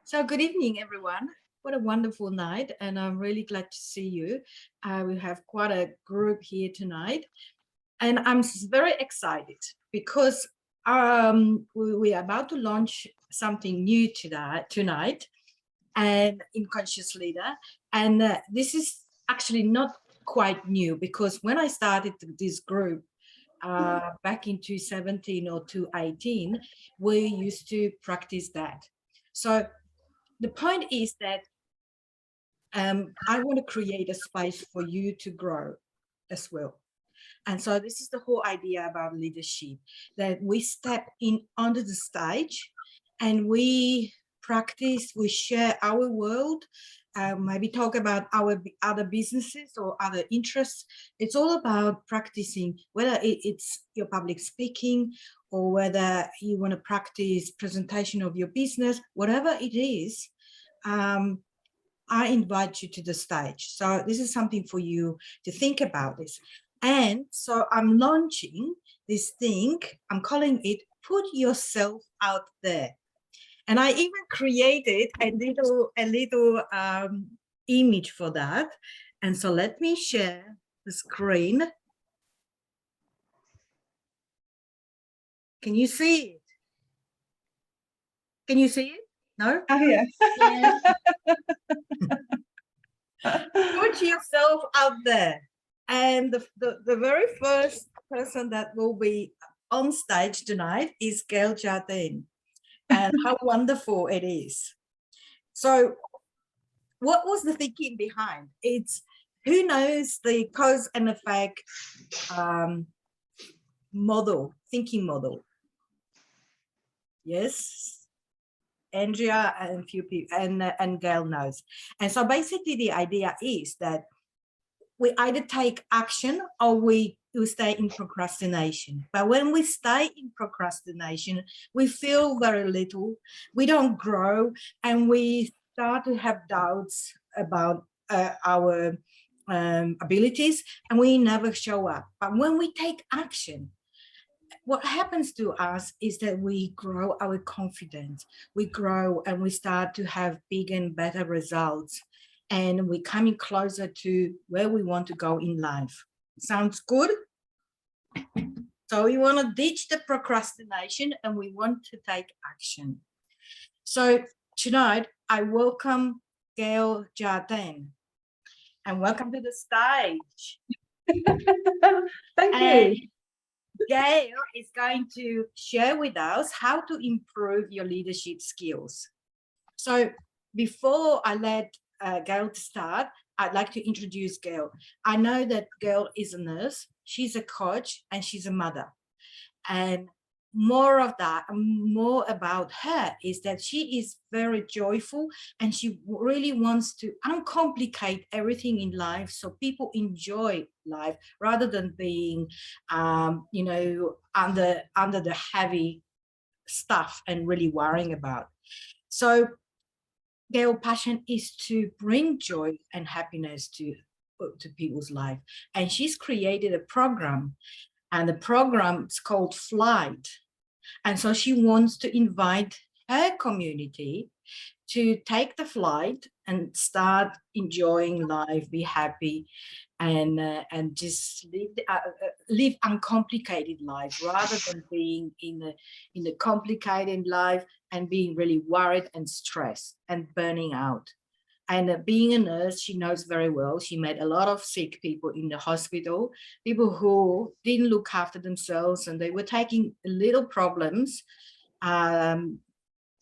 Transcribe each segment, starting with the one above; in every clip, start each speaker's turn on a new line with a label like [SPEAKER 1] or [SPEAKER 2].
[SPEAKER 1] So good evening, everyone. What a wonderful night, and I'm really glad to see you. We have quite a group here tonight, and I'm very excited because we are about to launch something new tonight, and in Conscious Leader, and this is actually not quite new because when I started this group back in 2017 or 2018, we used to practice that. So the point is that I want to create a space for you to grow as well. And so this is the whole idea about leadership, that we step in onto the stage and we practice, we share our world, maybe talk about our other businesses or other interests. It's all about practicing, whether it's your public speaking or whether you want to practice presentation of your business, whatever it is. I invite you to the stage. So this is something for you to think about this. And so I'm launching this thing, I'm calling it Put Yourself Out There. And I even created a little image for that. And so let me share the screen. Can you see it? Can you see it? No?
[SPEAKER 2] Oh, yeah.
[SPEAKER 1] Yeah. Put yourself out there. And the very first person that will be on stage tonight is Gail Jardine. And how wonderful it is. So what was the thinking behind? It's who knows the cause and effect thinking model. Yes. Andrea and a few people and Gail knows. And so basically the idea is that we either take action or we stay in procrastination. But when we stay in procrastination, we feel very little, we don't grow, and we start to have doubts about our abilities, and we never show up. But when we take action, what happens to us is that we grow our confidence, we grow and we start to have bigger and better results, and we're coming closer to where we want to go in life. Sounds good? So we want to ditch the procrastination and we want to take action. So tonight I welcome Gail Jardine, and welcome to the stage.
[SPEAKER 2] Thank you.
[SPEAKER 1] Gail is going to share with us how to improve your leadership skills. So before I let Gail to start, I'd like to introduce Gail. I know that Gail is a nurse, she's a coach, and she's a mother. And more about her is that she is very joyful and she really wants to uncomplicate everything in life so people enjoy life rather than being under the heavy stuff and really worrying about. So Gail's passion is to bring joy and happiness to people's life, and she's created a program, and the program is called Flight. And so she wants to invite her community to take the flight and start enjoying life, be happy, and just live uncomplicated life rather than being in a complicated life and being really worried and stressed and burning out. And being a nurse, she knows very well. She met a lot of sick people in the hospital, people who didn't look after themselves and they were taking little problems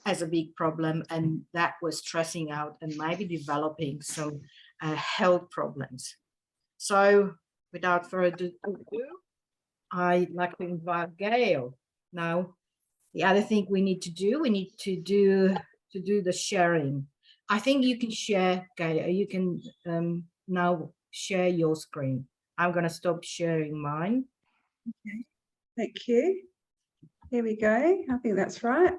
[SPEAKER 1] as a big problem, and that was stressing out and maybe developing some health problems. So without further ado, I'd like to invite Gail. Now, the other thing we need to do the sharing. I think you can share, Gail. You can now share your screen. I'm going to stop sharing mine.
[SPEAKER 2] Okay, thank you. Here we go. I think that's right.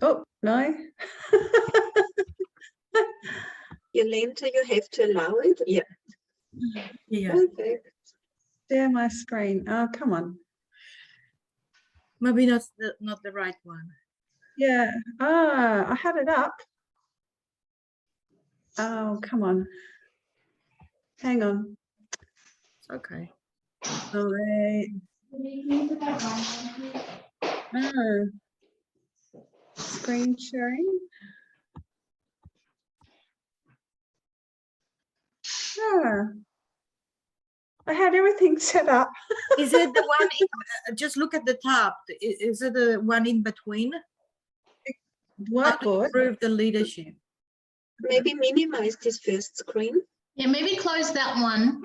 [SPEAKER 2] Oh, no.
[SPEAKER 3] Yolanda, you have to allow it. Yeah.
[SPEAKER 1] Yeah.
[SPEAKER 3] Perfect.
[SPEAKER 2] Share my screen. Oh, come on.
[SPEAKER 1] Maybe not the right one.
[SPEAKER 2] Yeah. Ah, I had it up. Oh, come on. Hang on.
[SPEAKER 1] It's okay.
[SPEAKER 2] All right. Oh. Screen sharing. Ah. I had everything set up.
[SPEAKER 1] Is it the one? Just look at the top. Is it the one in between? How to
[SPEAKER 2] Whiteboard.
[SPEAKER 1] improve the leadership.
[SPEAKER 3] Maybe minimize this first screen.
[SPEAKER 4] Yeah, maybe close that one.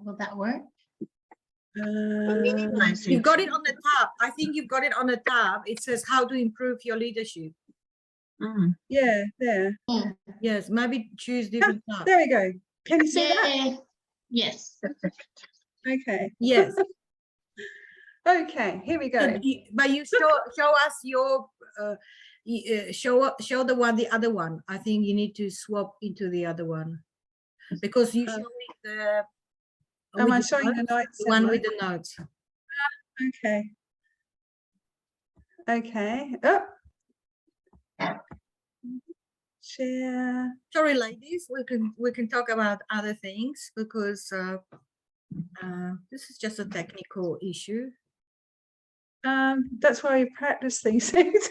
[SPEAKER 4] Will that work?
[SPEAKER 3] Or minimize
[SPEAKER 1] You've
[SPEAKER 3] it.
[SPEAKER 1] got it on the top. I think you've got it on the top. It says how to improve your leadership.
[SPEAKER 2] Yeah, there.
[SPEAKER 1] Yes, maybe choose different tab.
[SPEAKER 2] There we go. Can you see that?
[SPEAKER 4] Yeah. Yes.
[SPEAKER 2] Okay.
[SPEAKER 1] Yes.
[SPEAKER 2] Okay, here we go.
[SPEAKER 1] But you show us your show the other one. I think you need to swap into the other one because you showing the
[SPEAKER 2] Am I
[SPEAKER 1] with the
[SPEAKER 2] showing the notes?
[SPEAKER 1] the one
[SPEAKER 2] am I?
[SPEAKER 1] with the notes.
[SPEAKER 2] Okay. Okay. Oh. Share.
[SPEAKER 1] Sorry, ladies, we can talk about other things because this is just a technical issue.
[SPEAKER 2] That's why you practice these things.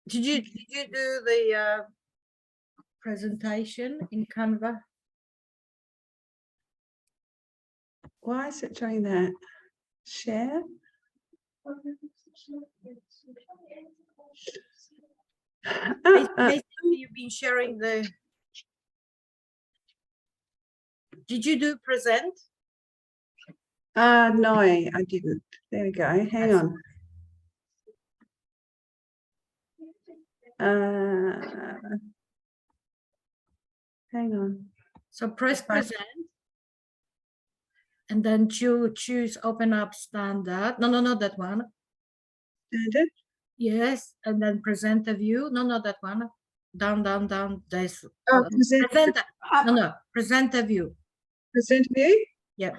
[SPEAKER 1] Did you do the presentation in Canva?
[SPEAKER 2] Why is it doing that? Share.
[SPEAKER 1] Basically, you've been sharing the. Did you do present?
[SPEAKER 2] No, I didn't. There we go. Hang on. Hang on.
[SPEAKER 1] So press present. And then choose open up standard. No, not that one.
[SPEAKER 2] Standard.
[SPEAKER 1] Yes, and then present a view. No, not that one. Down. There's
[SPEAKER 2] Present.
[SPEAKER 1] present a view.
[SPEAKER 2] Present view.
[SPEAKER 1] Yep.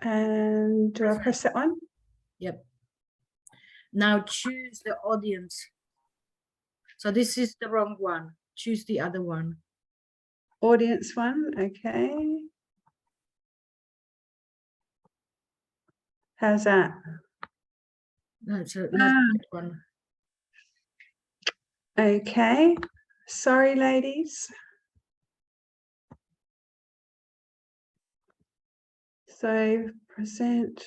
[SPEAKER 2] And do I press that one?
[SPEAKER 1] Yep. Now choose the audience. So this is the wrong one. Choose the other one.
[SPEAKER 2] Audience one. Okay. How's that?
[SPEAKER 1] That's not that one.
[SPEAKER 2] Okay. Sorry, ladies. So present.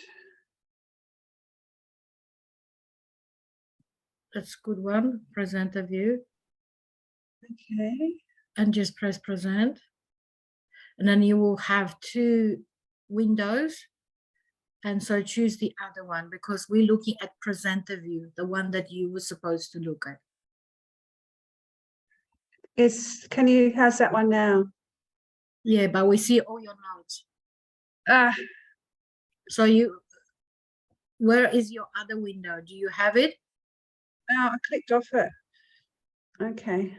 [SPEAKER 1] That's a good one. Present a view.
[SPEAKER 2] Okay.
[SPEAKER 1] And just press present. And then you will have two windows. And so choose the other one because we're looking at presenter view, the one that you were supposed to look at.
[SPEAKER 2] How's that one now?
[SPEAKER 1] Yeah, but we see all your notes. So where is your other window? Do you have it?
[SPEAKER 2] Oh, I clicked off it. Okay.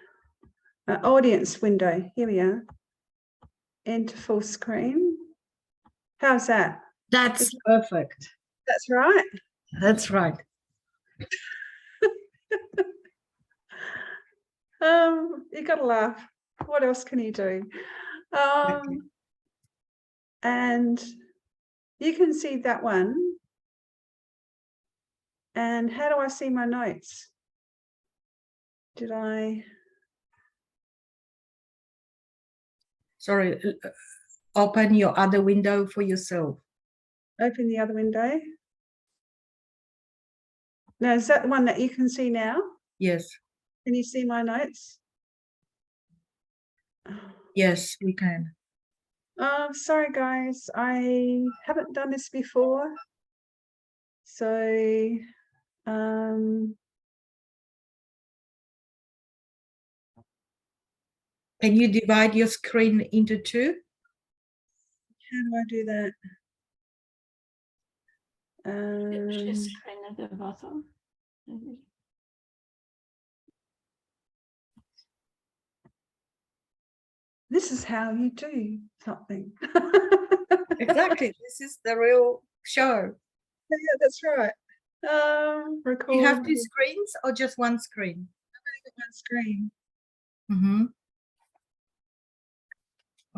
[SPEAKER 2] Audience window. Here we are. Enter full screen. How's that?
[SPEAKER 1] That's perfect.
[SPEAKER 2] That's right.
[SPEAKER 1] That's right.
[SPEAKER 2] You gotta laugh. What else can you do? And you can see that one. And how do I see my notes? Did I?
[SPEAKER 1] Sorry, open your other window for yourself.
[SPEAKER 2] Open the other window. Now, is that the one that you can see now?
[SPEAKER 1] Yes.
[SPEAKER 2] Can you see my notes?
[SPEAKER 1] Yes, we can.
[SPEAKER 2] Sorry, guys. I haven't done this before. So,
[SPEAKER 1] Can you divide your screen into two?
[SPEAKER 2] how do I do that?
[SPEAKER 4] Screen at the bottom.
[SPEAKER 2] this is how you do something.
[SPEAKER 1] Exactly. This is the real show.
[SPEAKER 2] Yeah, that's right. Record.
[SPEAKER 1] You have 2 screens or just 1 screen?
[SPEAKER 2] one screen.
[SPEAKER 1] Mm-hmm.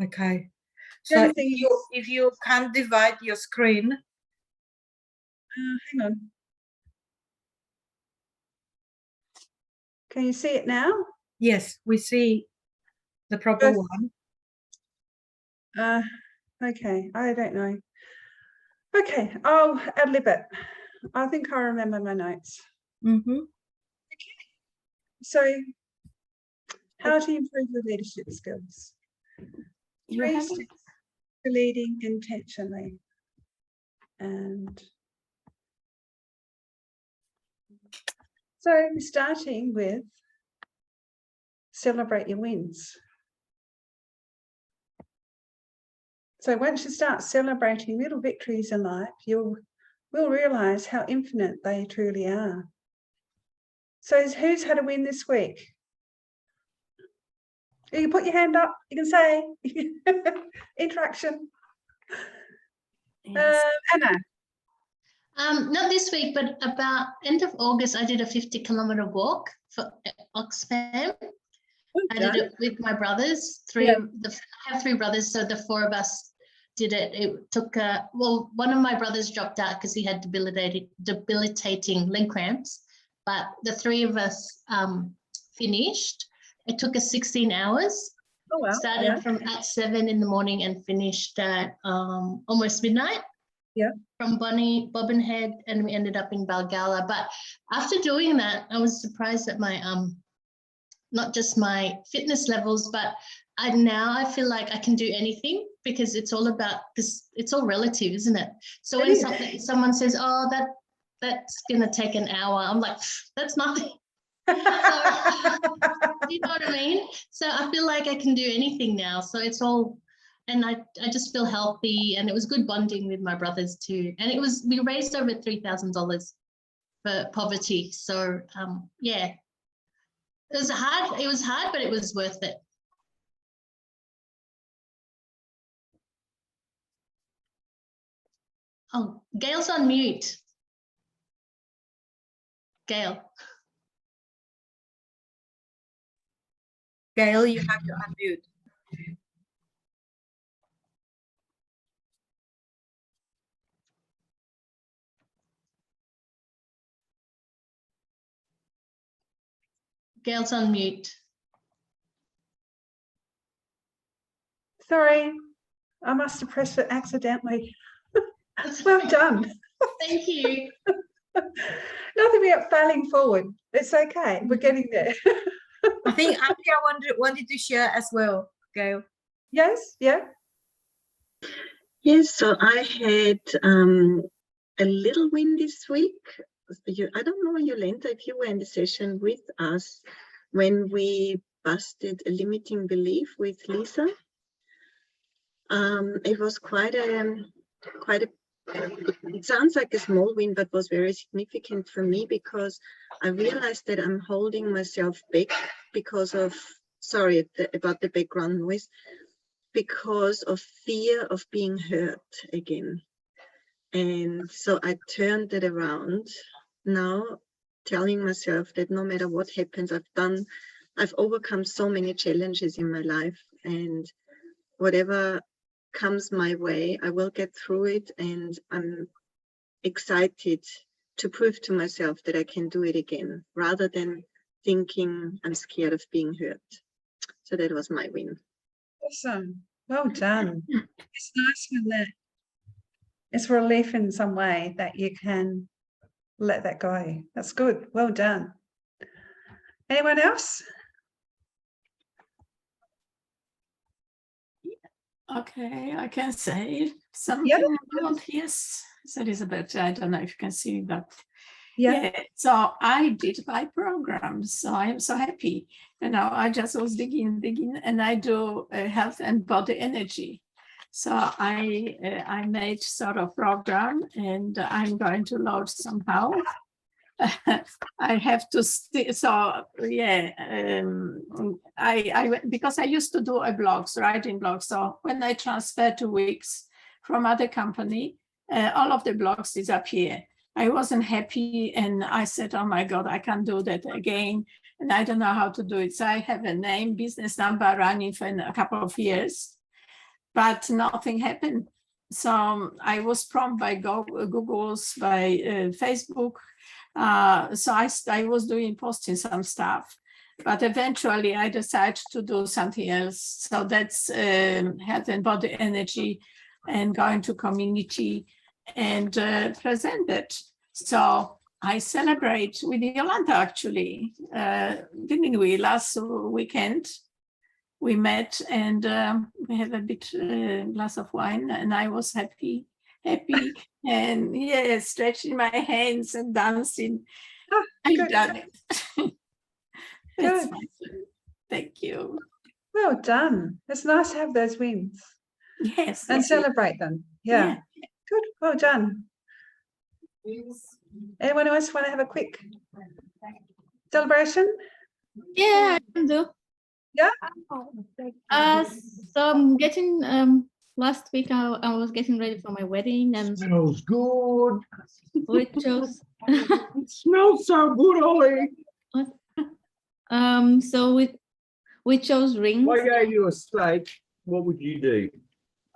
[SPEAKER 1] Okay.
[SPEAKER 2] The
[SPEAKER 1] So
[SPEAKER 2] only thing
[SPEAKER 1] if you can't divide your screen,
[SPEAKER 2] hang on. Can you see it now?
[SPEAKER 1] yes, we see the proper
[SPEAKER 2] Yes.
[SPEAKER 1] one.
[SPEAKER 2] Okay, I don't know. Okay, I'll ad-lib it. I think I remember my notes.
[SPEAKER 1] Mm-hmm.
[SPEAKER 2] So, how to improve your leadership skills?
[SPEAKER 4] You
[SPEAKER 2] 3
[SPEAKER 4] have
[SPEAKER 2] steps to leading intentionally. And so, we're starting with celebrate your wins. So once you start celebrating little victories in life, will realize how infinite they truly are. So who's had a win this week? You can put your hand up, you can say interaction.
[SPEAKER 4] Yes.
[SPEAKER 2] Anna.
[SPEAKER 4] Not this week, but about end of August, I did a 50-kilometer walk for Oxfam. I did it with my brothers. I have 3 brothers, so the 4 of us did it. It took one of my brothers dropped out because he had debilitating leg cramps, but the 3 of us finished. It took us 16 hours.
[SPEAKER 2] Oh, wow.
[SPEAKER 4] Started from at 7 in the morning and finished at almost midnight.
[SPEAKER 2] Yeah.
[SPEAKER 4] From Bobbinhead, and we ended up in Balgala. But after doing that, I was surprised at my not just my fitness levels, but I feel like I can do anything, because it's all about this. It's all relative, isn't it? So when someone says, "Oh, that's gonna take an hour," I'm like, "That's nothing." So, you know what I mean? So I feel like I can do anything now. So it's all, and I just feel healthy, and it was good bonding with my brothers too. And we raised over $3,000 for poverty. So yeah, it was hard, but it was worth it. Oh, Gail's on mute. Gail.
[SPEAKER 1] Gail, you have to unmute.
[SPEAKER 4] Gail's on mute.
[SPEAKER 2] Sorry, I must have pressed it accidentally. Well done.
[SPEAKER 4] Thank you.
[SPEAKER 2] Nothing about failing forward. It's okay. We're getting there.
[SPEAKER 1] I think Andrea wanted to share as well, Gail.
[SPEAKER 2] Yes, yeah.
[SPEAKER 3] Yes, so I had a little win this week. I don't know, Yolanda, if you were in the session with us when we busted a limiting belief with Lisa. It was quite a, it sounds like a small win, but was very significant for me, because I realized that I'm holding myself back because of, sorry about the background noise, because of fear of being hurt again. And so I turned it around now, telling myself that no matter what happens, I've overcome so many challenges in my life, and whatever comes my way, I will get through it, and I'm excited to prove to myself that I can do it again, rather than thinking I'm scared of being hurt. So that was my win.
[SPEAKER 2] Awesome. Well done. It's nice when that it's relief in some way that you can let that go. That's good. Well done. Anyone else?
[SPEAKER 5] Okay, I can say something about, yes, Elizabeth, I don't know if you can see that. Yeah, so I did my program, so I am so happy. You know, I just was digging, and I do health and body energy. So I made sort of program, and I'm going to load somehow. I have to so yeah, I because I used to do writing blogs. So when I transferred to Wix from other company, all of the blogs disappear. I wasn't happy, and I said, "Oh my God, I can't do that again." And I don't know how to do it. So I have a name, business number running for a couple of years, but nothing happened. So I was prompted by Google's, by Facebook. So I was posting some stuff, but eventually I decided to do something else. So that's health and body energy, and going to community and present it. So I celebrate with Yolanda, actually, didn't we? Last weekend we met, and we had a bit glass of wine, and I was happy, and yeah, stretching my hands and dancing.
[SPEAKER 2] Oh,
[SPEAKER 5] I've
[SPEAKER 2] good.
[SPEAKER 5] done it. That's
[SPEAKER 2] Good.
[SPEAKER 5] my turn. Thank you.
[SPEAKER 2] Well done. It's nice to have those wins
[SPEAKER 5] Yes.
[SPEAKER 2] and
[SPEAKER 5] it is.
[SPEAKER 2] celebrate them. Yeah. Good. Well done. Anyone else want to have a quick celebration?
[SPEAKER 6] Yeah, I can do.
[SPEAKER 2] Yeah.
[SPEAKER 6] So I'm getting last week I was getting ready for my wedding, and
[SPEAKER 7] Smells good.
[SPEAKER 6] we chose
[SPEAKER 7] It smells so good, Ollie.
[SPEAKER 6] so we chose rings.
[SPEAKER 7] If I gave you a steak, what would you do?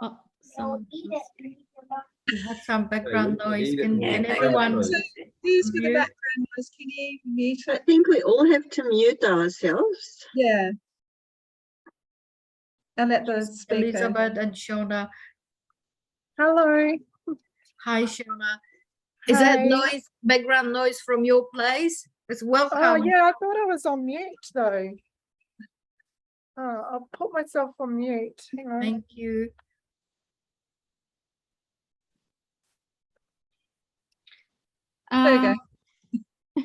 [SPEAKER 6] Oh, so
[SPEAKER 1] We have some background
[SPEAKER 7] Hey,
[SPEAKER 1] noise.
[SPEAKER 7] eat it
[SPEAKER 1] Can
[SPEAKER 7] more.
[SPEAKER 1] everyone?
[SPEAKER 2] Who's with the
[SPEAKER 1] Mute.
[SPEAKER 2] background noise? Can you mute
[SPEAKER 3] I
[SPEAKER 2] it?
[SPEAKER 3] think we all have to mute ourselves.
[SPEAKER 2] Yeah. And let the speaker.
[SPEAKER 1] Elizabeth and Shona.
[SPEAKER 8] Hello.
[SPEAKER 1] Hi, Shona. Is that
[SPEAKER 8] Hi.
[SPEAKER 1] noise, background noise from your place? It's welcome.
[SPEAKER 8] Oh, yeah, I thought I was on mute though. Oh, I'll put myself on mute. Hang on.
[SPEAKER 1] Thank you.
[SPEAKER 2] There you go.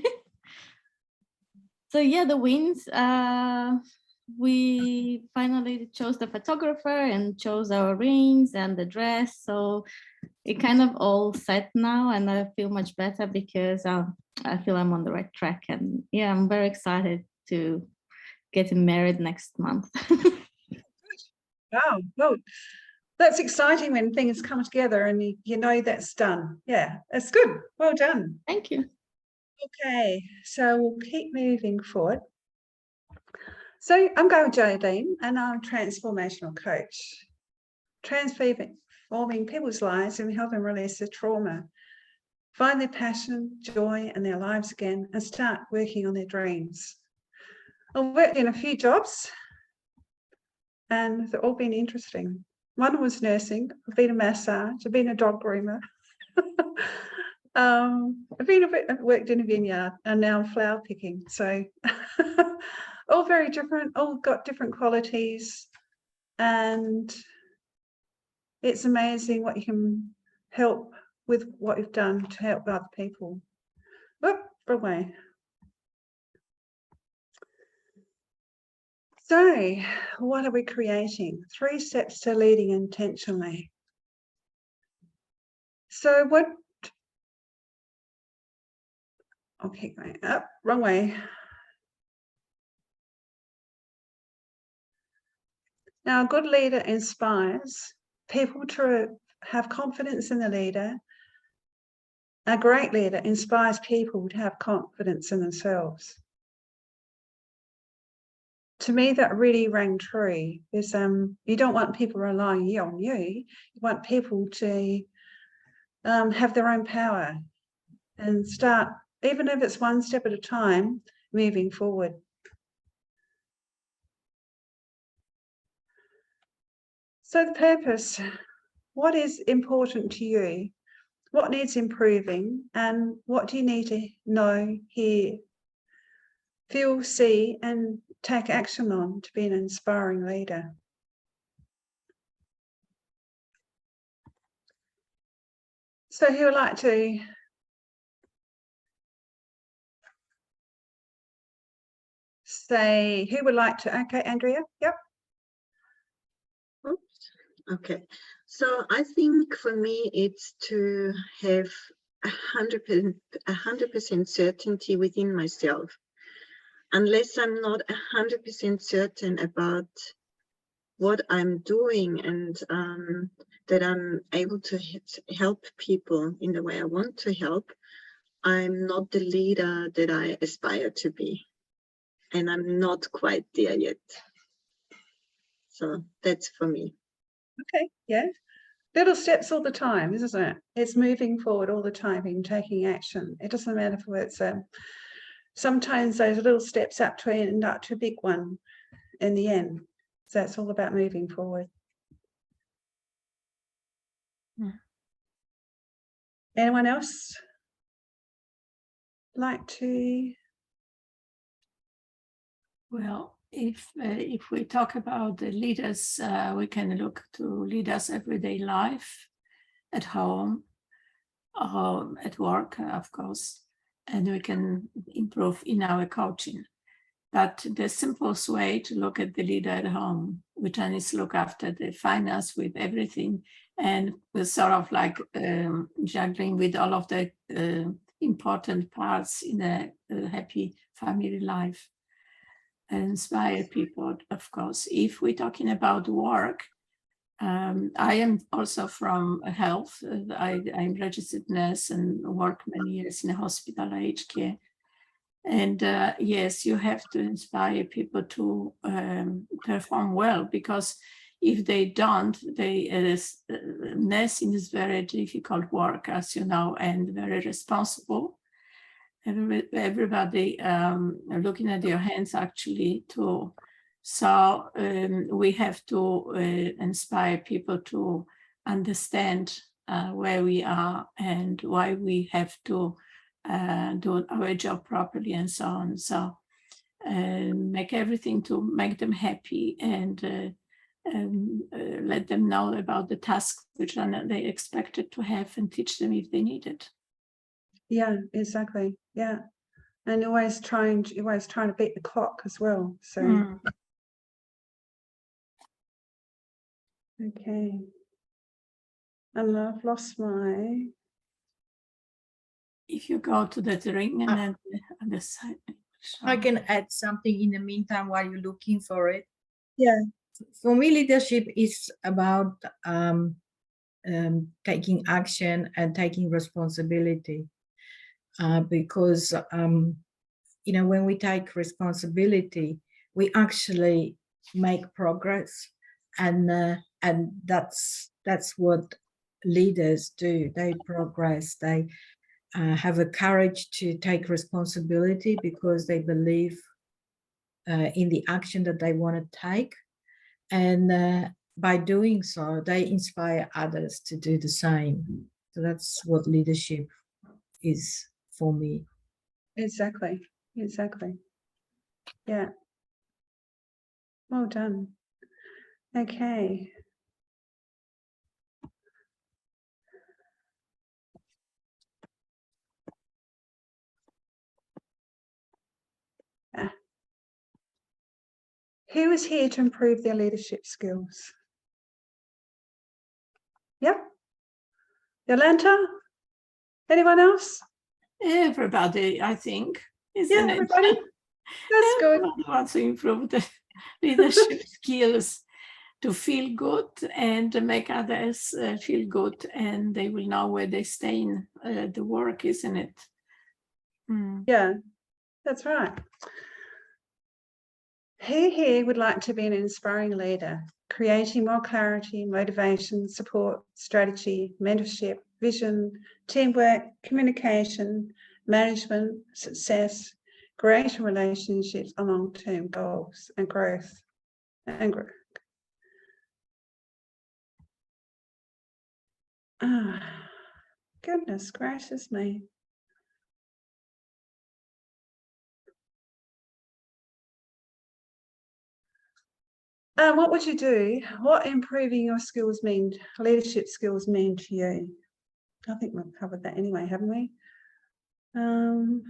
[SPEAKER 6] So yeah, the wins. We finally chose the photographer and chose our rings and the dress. So it kind of all set now, and I feel much better because I feel I'm on the right track. And yeah, I'm very excited to get married next month.
[SPEAKER 2] Wow. Well, that's exciting when things come together and you know that's done. Yeah, that's good. Well done.
[SPEAKER 6] Thank you.
[SPEAKER 2] Okay, so we'll keep moving forward. So I'm Gail and I'm a transformational coach, transforming people's lives and helping release their trauma, find their passion, joy in their lives again, and start working on their dreams. I've worked in a few jobs and they've all been interesting. One was nursing, I've been a massage, I've been a dog groomer. I've worked in a vineyard, and now I'm flower picking. So all very different, all got different qualities, and it's amazing what you can help with what you've done to help other people. Whoop, away. So what are we creating? 3 steps to leading intentionally. So what, I'll keep going up, wrong way. Now, a good leader inspires people to have confidence in the leader. A great leader inspires people to have confidence in themselves. To me, that really rang true. Is you don't want people relying on you. You want people to have their own power and start, even if it's one step at a time, moving forward. So the purpose, what is important to you? What needs improving? And what do you need to know, hear, feel, see, and take action on to be an inspiring leader? So who would like to say, who would like to, okay, Andrea, yep.
[SPEAKER 3] Oops. Okay, so I think for me it's to have 100% certainty within myself. Unless I'm not 100% certain about what I'm doing and that I'm able to help people in the way I want to help, I'm not the leader that I aspire to be. And I'm not quite there yet. So that's for me.
[SPEAKER 2] Okay, yeah. Little steps all the time, isn't it? It's moving forward all the time and taking action. It doesn't matter if it's sometimes those little steps up to end up to a big one in the end. So it's all about moving forward. Anyone else like to?
[SPEAKER 5] Well, if we talk about the leaders, we can look to leaders' everyday life, at home, at work, of course, and we can improve in our coaching. But the simplest way to look at the leader at home, which is look after the finance with everything, and was sort of like juggling with all of the important parts in a happy family life. Inspire people, of course. If we're talking about work, I am also from health. I'm registered nurse and work many years in a hospital, aged care. And yes, you have to inspire people to perform well, because if they don't, nursing is very difficult work, as you know, and very responsible. Everybody looking at your hands actually too. So we have to inspire people to understand where we are and why we have to do our job properly and so on. So make everything to make them happy and let them know about the tasks which are they expected to have and teach them if they need it.
[SPEAKER 2] Yeah, exactly. Yeah, and always trying to beat the clock as well. So okay, and I've lost my.
[SPEAKER 5] If you go to the ring and then the other side.
[SPEAKER 1] I can add something in the meantime while you're looking for it.
[SPEAKER 2] Yeah.
[SPEAKER 1] For me, leadership is about taking action and taking responsibility. Because you know, when we take responsibility, we actually make progress, and that's what leaders do. They progress. They have a courage to take responsibility because they believe in the action that they want to take, and by doing so, they inspire others to do the same. So that's what leadership is for me.
[SPEAKER 2] Exactly. Yeah. Well done. Okay. Who is here to improve their leadership skills? Yep. Yolanta? Anyone else?
[SPEAKER 5] Everybody, I think, isn't
[SPEAKER 2] Yeah,
[SPEAKER 5] it?
[SPEAKER 2] everybody. That's good.
[SPEAKER 5] Everybody wants to improve the leadership skills to feel good and to make others feel good, and they will know where they stay in the work, isn't it?
[SPEAKER 2] Yeah, that's right. Who here would like to be an inspiring leader, creating more clarity, motivation, support, strategy, mentorship, vision, teamwork, communication, management, success, greater relationships and long-term goals and growth. Ah, goodness gracious me. What would you do? What improving your skills mean, leadership skills mean to you? I think we've covered that anyway, haven't we? I'm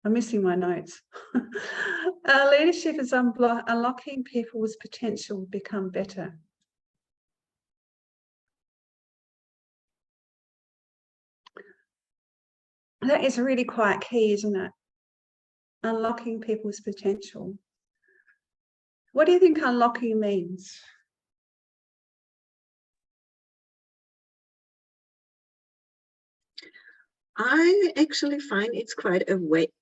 [SPEAKER 2] missing my notes. Leadership is unlocking people's potential to become better. That is really quite key, isn't it? Unlocking people's potential. What do you think unlocking means?
[SPEAKER 3] I actually find it's quite a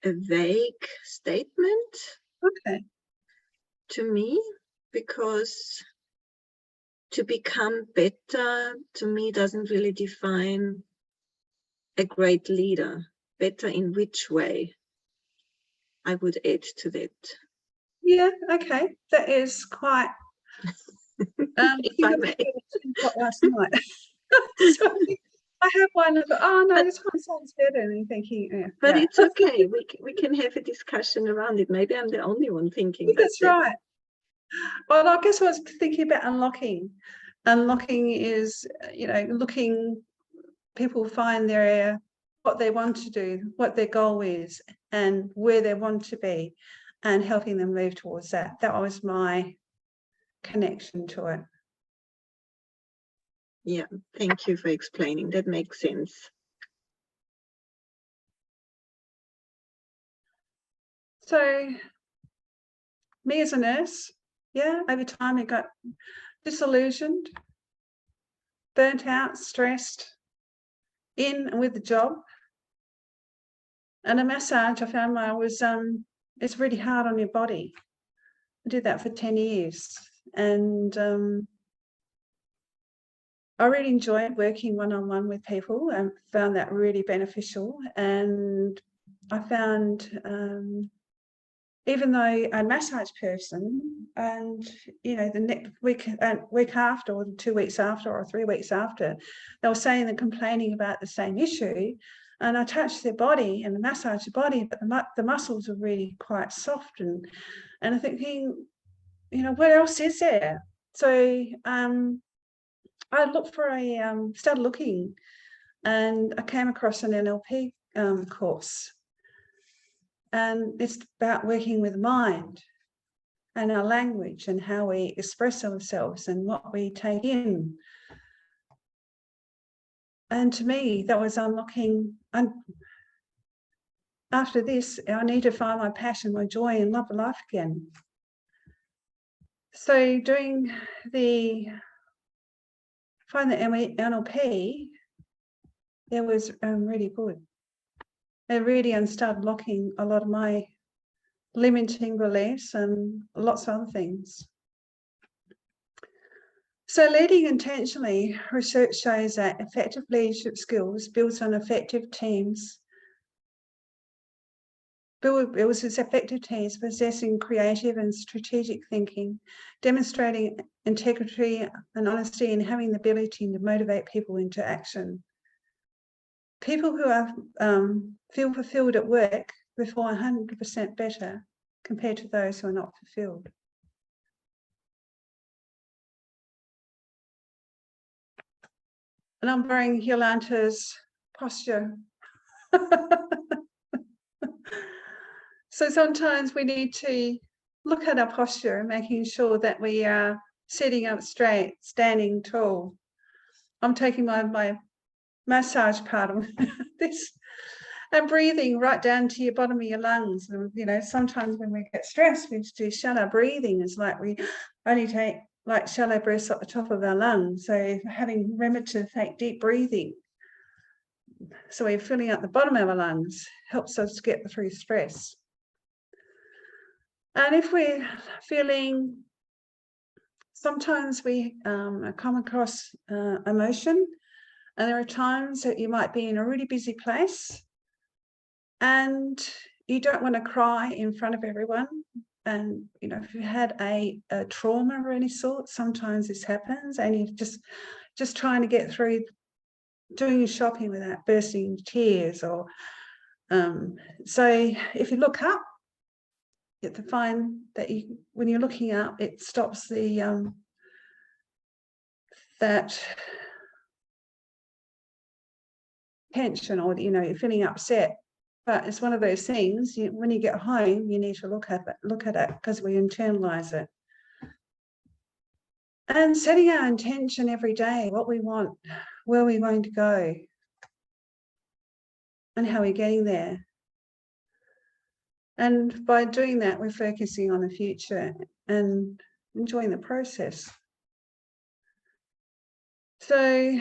[SPEAKER 3] vague statement.
[SPEAKER 2] Okay.
[SPEAKER 3] To me, because to become better to me doesn't really define a great leader. Better in which way? I would add to that.
[SPEAKER 2] Yeah, okay. That is quite
[SPEAKER 3] If I may.
[SPEAKER 2] last night. So I have one of oh no, this one sounds better. And I'm thinking, yeah.
[SPEAKER 3] But
[SPEAKER 2] yeah.
[SPEAKER 3] it's okay. We can have a discussion around it. Maybe I'm the only one thinking.
[SPEAKER 2] That's right. Well, I guess I was thinking about unlocking. Unlocking is, looking, people find their what they want to do, what their goal is, and where they want to be, and helping them move towards that. That was my connection to it.
[SPEAKER 3] Yeah, thank you for explaining. That makes sense.
[SPEAKER 2] So, me as a nurse, yeah, over time I got disillusioned, burnt out, stressed, in and with the job. And a massage, I found it's really hard on your body. I did that for 10 years. And I really enjoyed working one-on-one with people and found that really beneficial. And I found, even though I'm a massage person, and the next week after, or 2 weeks after, or 3 weeks after, they were saying and complaining about the same issue, and I touched their body and massaged the body, but the muscles are really quite soft, and I'm thinking, what else is there? So I looked for started looking, and I came across an NLP course. And it's about working with mind and our language and how we express ourselves and what we take in. And to me, that was unlocking. And after this, I need to find my passion, my joy, and love of life again. So doing the NLP, it was really good. It really started locking a lot of my limiting beliefs and lots of other things. So leading intentionally, research shows that effective leadership skills builds on effective teams. Builds its effective teams possessing creative and strategic thinking, demonstrating integrity and honesty, and having the ability to motivate people into action. People who are feel fulfilled at work perform 100% better compared to those who are not fulfilled. And I'm wearing Yolanda's posture. So sometimes we need to look at our posture and making sure that we are sitting up straight, standing tall. I'm taking my massage part of this and breathing right down to your bottom of your lungs. And, sometimes when we get stressed, we just do shallow breathing. It's like we only take shallow breaths at the top of our lungs. So remember to take deep breathing. So we're filling up the bottom of our lungs, helps us get through stress. And if we're feeling, sometimes we come across emotion, and there are times that you might be in a really busy place and you don't want to cry in front of everyone. And, if you had a trauma of any sort, sometimes this happens, and you're just trying to get through doing your shopping without bursting into tears. Or so if you look up, you have to find that when you're looking up, it stops the that tension, or you're feeling upset. But it's one of those things, when you get home, you need to look at it because we internalize it. And setting our intention every day, what we want, where we're going to go. and how we're getting there. And by doing that, we're focusing on the future and enjoying the process. So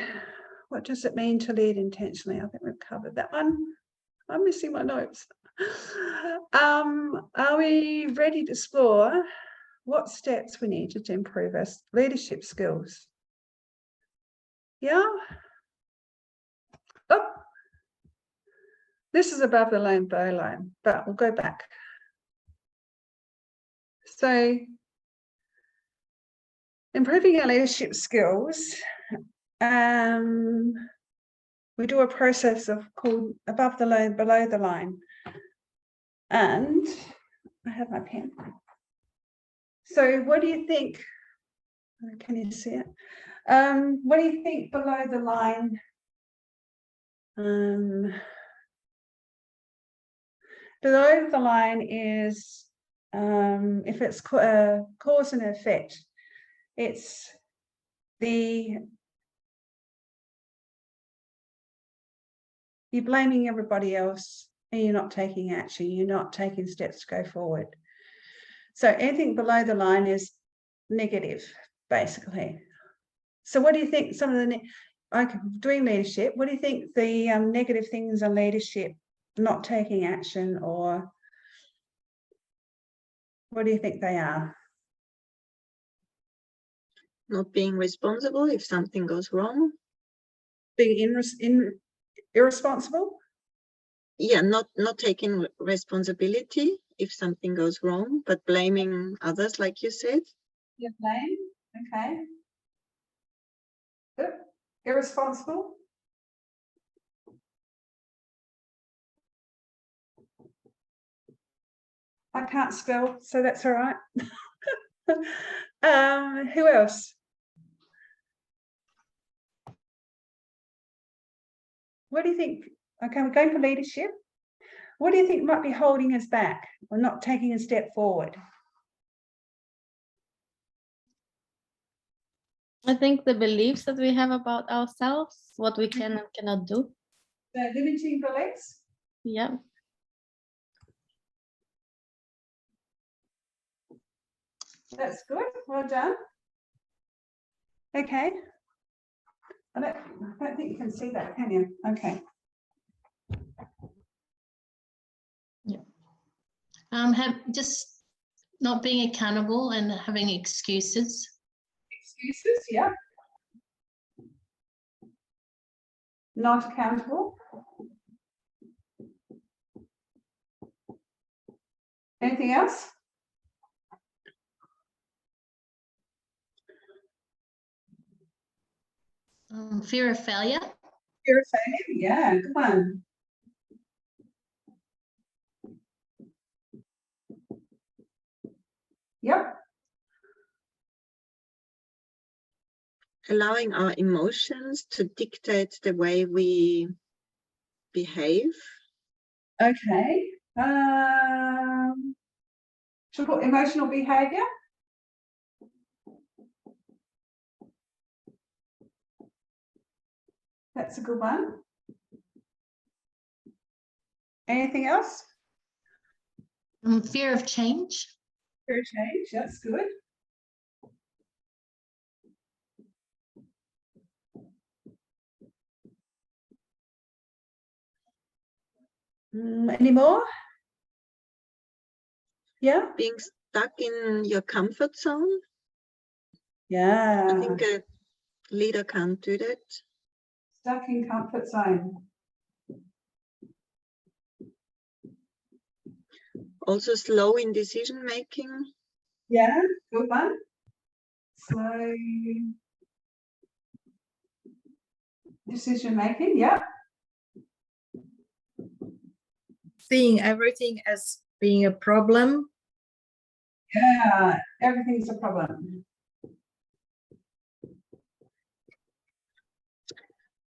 [SPEAKER 2] what does it mean to lead intentionally? I think we've covered that one. I'm missing my notes. Are we ready to explore what steps we need to improve our leadership skills? Yeah. Oh, this is above the line, bow line, but we'll go back. So improving our leadership skills, we do a process called above the line, below the line. And I have my pen. So what do you think? Can you see it? What do you think below the line? Below the line is, if it's cause and effect, it's you're blaming everybody else and you're not taking action, you're not taking steps to go forward. So anything below the line is negative, basically. So what do you think some of the, doing leadership, what do you think the negative things on leadership, not taking action, or what do you think they are?
[SPEAKER 3] Not being responsible if something goes wrong.
[SPEAKER 2] Being irresponsible?
[SPEAKER 3] Yeah, not taking responsibility if something goes wrong, but blaming others, like you said.
[SPEAKER 2] Yeah, blame. Okay. Good. Irresponsible. I can't spell, so that's all right. Who else? What do you think? Okay, we're going for leadership. What do you think might be holding us back or not taking a step forward?
[SPEAKER 6] I think the beliefs that we have about ourselves, what we can and cannot do.
[SPEAKER 2] The limiting beliefs?
[SPEAKER 6] Yeah.
[SPEAKER 2] That's good. Well done. Okay. I don't think you can see that, can you? Okay.
[SPEAKER 4] Yeah. Have just not being accountable and having excuses.
[SPEAKER 2] Excuses, yeah. Not accountable. Anything else?
[SPEAKER 4] Fear of failure.
[SPEAKER 2] Fear of failure, yeah, good one. Yep.
[SPEAKER 3] Allowing our emotions to dictate the way we behave.
[SPEAKER 2] Okay. Should we put emotional behavior? That's a good one. Anything else?
[SPEAKER 4] Fear of change.
[SPEAKER 2] Fear of change, that's good. Any more? Yeah.
[SPEAKER 3] Being stuck in your comfort zone.
[SPEAKER 2] Yeah.
[SPEAKER 3] I think a leader can't do that.
[SPEAKER 2] Stuck in comfort zone.
[SPEAKER 3] Also slow in decision making.
[SPEAKER 2] Yeah, good one. Slow decision making, yeah.
[SPEAKER 1] Seeing everything as being a problem.
[SPEAKER 2] Yeah, everything's a problem.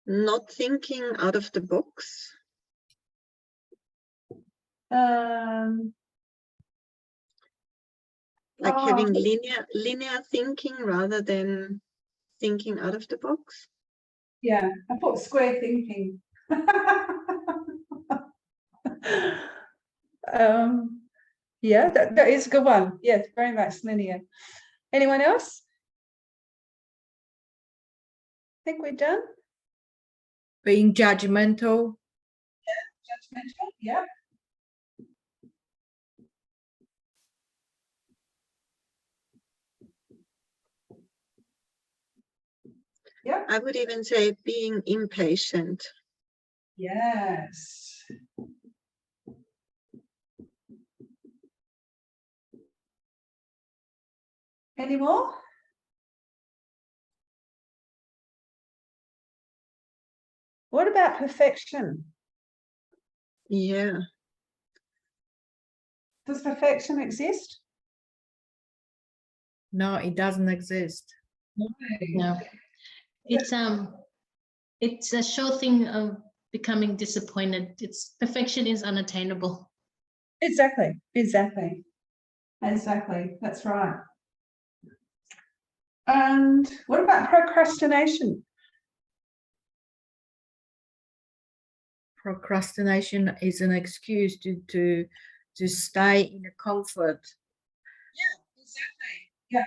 [SPEAKER 3] Not thinking out of the box. Like having linear thinking rather than thinking out of the box.
[SPEAKER 2] Yeah, I put square thinking. Yeah, that is a good one. Yes, very much linear. Anyone else? Think we're done?
[SPEAKER 1] Being judgmental.
[SPEAKER 2] Judgmental, yeah. Yeah.
[SPEAKER 3] I would even say being impatient.
[SPEAKER 2] Yes. Any more? What about perfection?
[SPEAKER 3] Yeah.
[SPEAKER 2] Does perfection exist?
[SPEAKER 1] No, it doesn't exist.
[SPEAKER 4] No, it's a sure thing of becoming disappointed. It's perfection is unattainable.
[SPEAKER 2] Exactly. That's right. And what about procrastination?
[SPEAKER 1] Procrastination is an excuse to stay in a comfort.
[SPEAKER 2] Yeah, exactly. Yeah.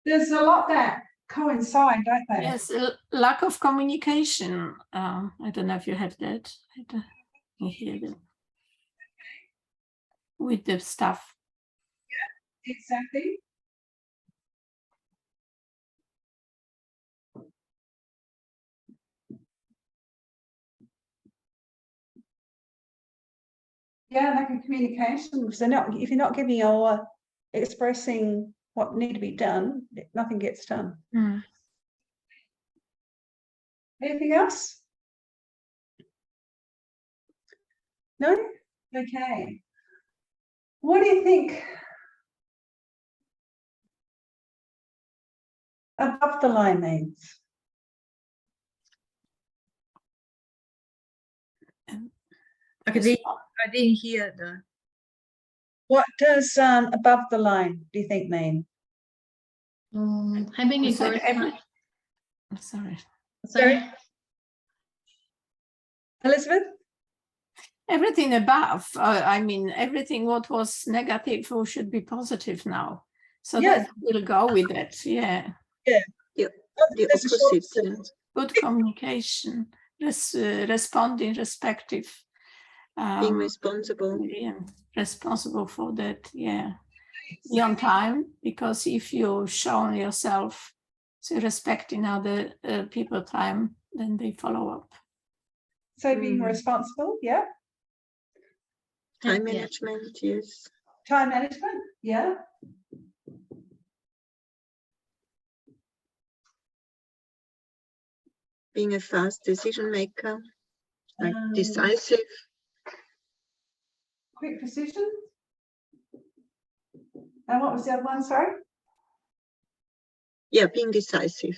[SPEAKER 2] There's a lot that coincide, don't they?
[SPEAKER 5] Yes, lack of communication. I don't know if you have that. You hear that with the staff.
[SPEAKER 2] Yeah, exactly. Yeah, lack of communication, because if you're not giving or expressing what need to be done, nothing gets done.
[SPEAKER 5] Mm.
[SPEAKER 2] Anything else? No? Okay. What do you think above the line means?
[SPEAKER 1] I didn't hear the.
[SPEAKER 2] What does above the line do you think mean?
[SPEAKER 4] Having a growth.
[SPEAKER 5] Sorry.
[SPEAKER 4] Sorry.
[SPEAKER 2] Elizabeth?
[SPEAKER 5] Everything above, I mean, everything what was negative or should be positive now. So
[SPEAKER 2] Yes.
[SPEAKER 5] that will go with it. Yeah.
[SPEAKER 2] Yeah.
[SPEAKER 3] The opposite. Yeah.
[SPEAKER 5] Good communication, responding, respective.
[SPEAKER 3] Being responsible.
[SPEAKER 5] Yeah, responsible for that. Yeah. Be on time, because if you show yourself, so respecting other people time, then they follow up.
[SPEAKER 2] So being responsible, yeah.
[SPEAKER 3] Time management, yes.
[SPEAKER 2] Time management, yeah.
[SPEAKER 3] Being a fast decision maker, like decisive.
[SPEAKER 2] Quick decision. And what was the other one, sorry?
[SPEAKER 3] Yeah, being decisive.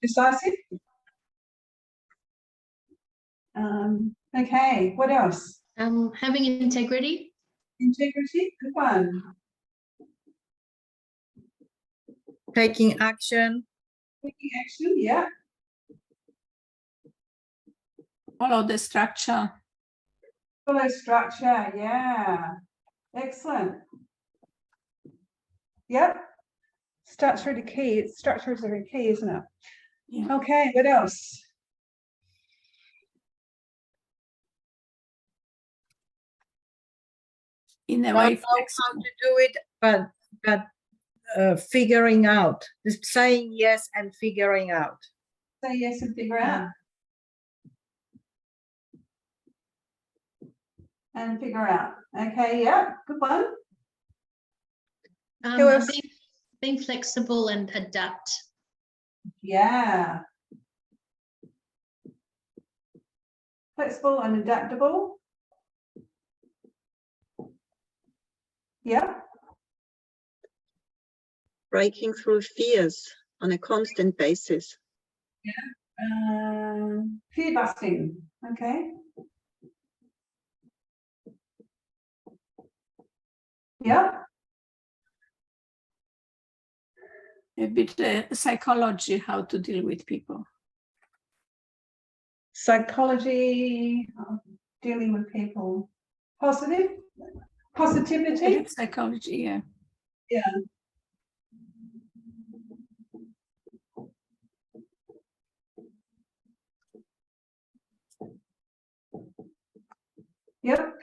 [SPEAKER 2] Decisive. Okay, what else?
[SPEAKER 4] Having integrity.
[SPEAKER 2] Integrity, good one.
[SPEAKER 1] Taking action.
[SPEAKER 2] Taking action, yeah.
[SPEAKER 5] Follow the structure.
[SPEAKER 2] Follow structure, yeah. Excellent. Yep. Structure is the key. Structure is the key, isn't it?
[SPEAKER 5] Yeah.
[SPEAKER 2] Okay, what else?
[SPEAKER 5] In a
[SPEAKER 1] Don't
[SPEAKER 5] way,
[SPEAKER 1] know how to do it, but figuring out, just saying yes and figuring out.
[SPEAKER 2] Say yes and figure out. And figure out. Okay, yeah, good one. Who else?
[SPEAKER 4] Being flexible and adapt.
[SPEAKER 2] Yeah. Flexible and adaptable. Yeah.
[SPEAKER 3] Breaking through fears on a constant basis.
[SPEAKER 2] Yeah. Fear busting. Okay. Yeah.
[SPEAKER 5] a bit psychology, how to deal with people.
[SPEAKER 2] Psychology, dealing with people. Positivity.
[SPEAKER 5] Positive psychology, yeah.
[SPEAKER 2] Yeah. Yep.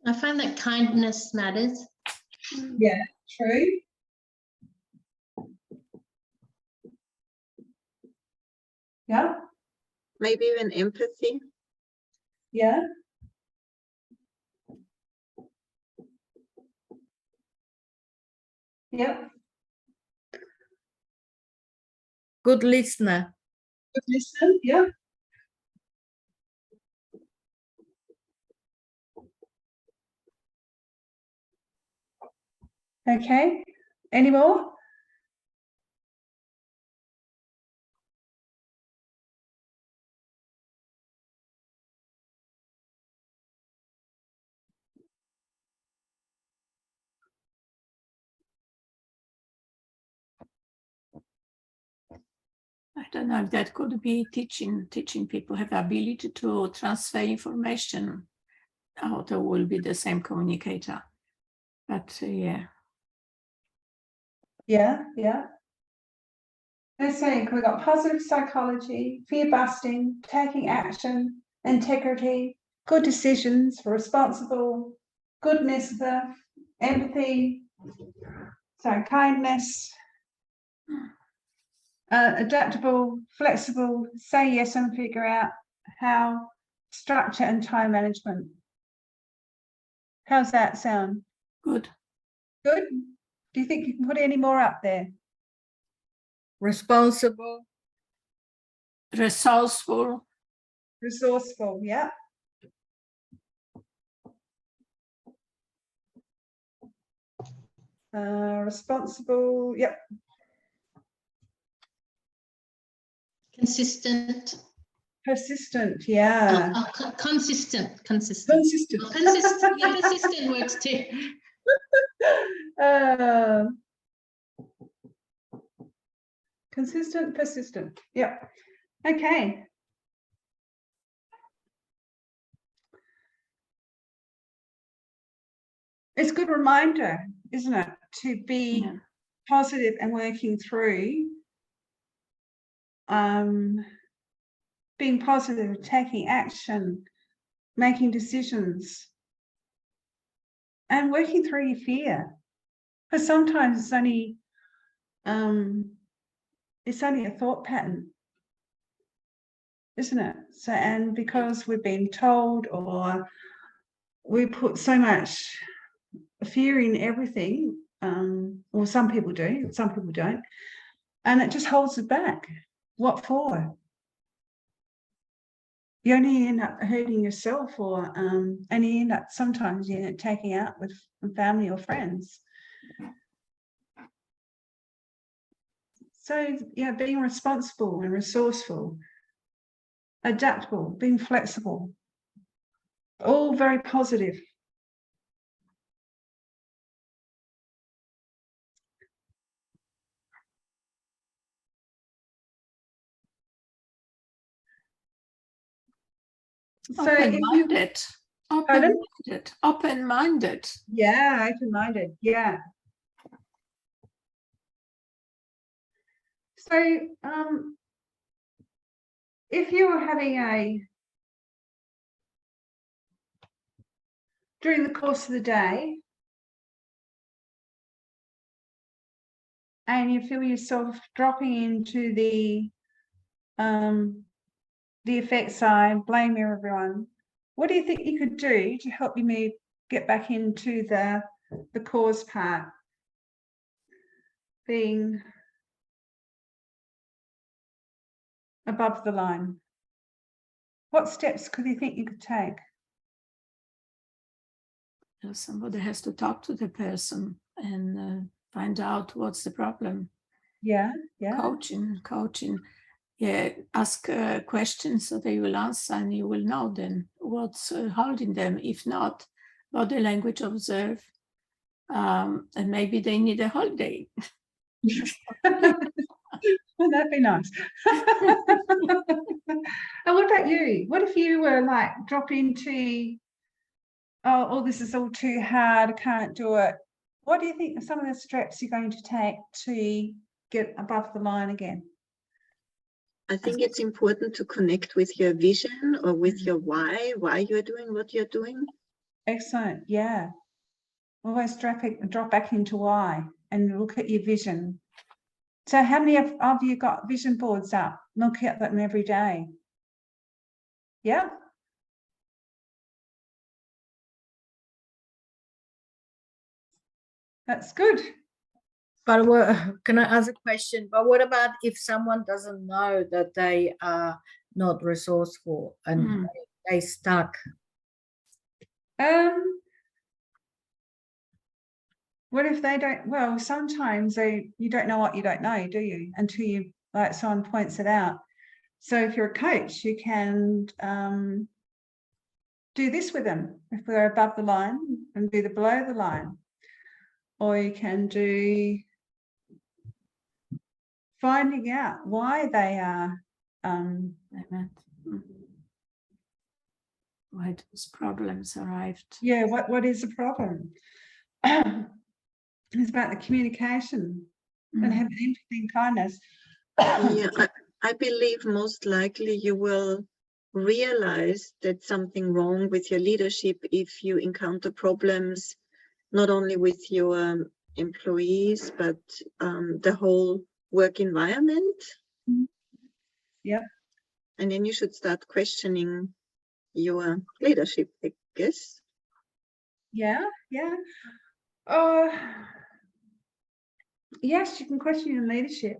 [SPEAKER 4] I find that kindness matters.
[SPEAKER 2] Yeah, true. Yeah.
[SPEAKER 3] Maybe even empathy.
[SPEAKER 2] Yeah. Yep.
[SPEAKER 1] Good listener.
[SPEAKER 2] Good listen. Yeah. Okay. Any more?
[SPEAKER 5] I don't know if that could be teaching people have the ability to transfer information, how they will be the same communicator. But yeah.
[SPEAKER 2] Yeah, yeah. They're saying we've got positive psychology, fear busting, taking action, integrity, good decisions, responsible, goodness, the empathy, so kindness, adaptable, flexible, say yes and figure out how, structure and time management. How's that sound?
[SPEAKER 5] Good.
[SPEAKER 2] Good? Do you think you can put any more up there?
[SPEAKER 1] Responsible.
[SPEAKER 5] Resourceful.
[SPEAKER 2] Resourceful, yeah. Responsible, yep.
[SPEAKER 4] Consistent.
[SPEAKER 2] Persistent, yeah.
[SPEAKER 4] Consistent.
[SPEAKER 2] Consistent.
[SPEAKER 4] Consistent. Yeah, persistent works too.
[SPEAKER 2] Consistent, persistent. Yep. Okay. It's a good reminder, isn't it, to be positive and working through being positive, taking action, making decisions, and working through your fear. Because sometimes it's only a thought pattern, isn't it? So, and because we've been told, or we put so much fear in everything, or some people do, some people don't, and it just holds it back. What for? You only end up hurting yourself, or and you end up sometimes taking out with family or friends. So yeah, being responsible and resourceful, adaptable, being flexible, all very positive. So
[SPEAKER 5] open-minded. Open-minded.
[SPEAKER 2] Yeah, open-minded. Yeah. So if you were having during the course of the day, and you feel yourself dropping into the effect side, blaming everyone, what do you think you could do to help you get back into the cause part, being above the line? What steps could you think you could take?
[SPEAKER 5] Somebody has to talk to the person and find out what's the problem.
[SPEAKER 2] Yeah, yeah.
[SPEAKER 5] Coaching. Yeah, ask questions so they will answer, and you will know then what's holding them. If not, body language observe, and maybe they need a holiday.
[SPEAKER 2] Well, that'd be nice. And what about you? What if you were like drop into oh, this is all too hard, I can't do it. What do you think are some of the steps you're going to take to get above the line again?
[SPEAKER 3] I think it's important to connect with your vision or with your why you're doing what you're doing.
[SPEAKER 2] Excellent, yeah. Always drop back into why and look at your vision. So how many of you got vision boards up? Look at them every day. Yeah. That's good.
[SPEAKER 1] But can I ask a question? But what about if someone doesn't know that they are not resourceful and they stuck?
[SPEAKER 2] What if they don't? Well, sometimes you don't know what you don't know, do you? Until you, like someone points it out. So if you're a coach, you can do this with them if they're above the line and do the below the line. Or you can do finding out why they are
[SPEAKER 5] why those problems arrived.
[SPEAKER 2] Yeah, what is the problem? It's about the communication and having empathy and kindness.
[SPEAKER 3] Yeah, I believe most likely you will realize that something wrong with your leadership if you encounter problems not only with your employees but the whole work environment.
[SPEAKER 2] Yeah.
[SPEAKER 3] And then you should start questioning your leadership, I guess.
[SPEAKER 2] Yeah. Yes, you can question your leadership,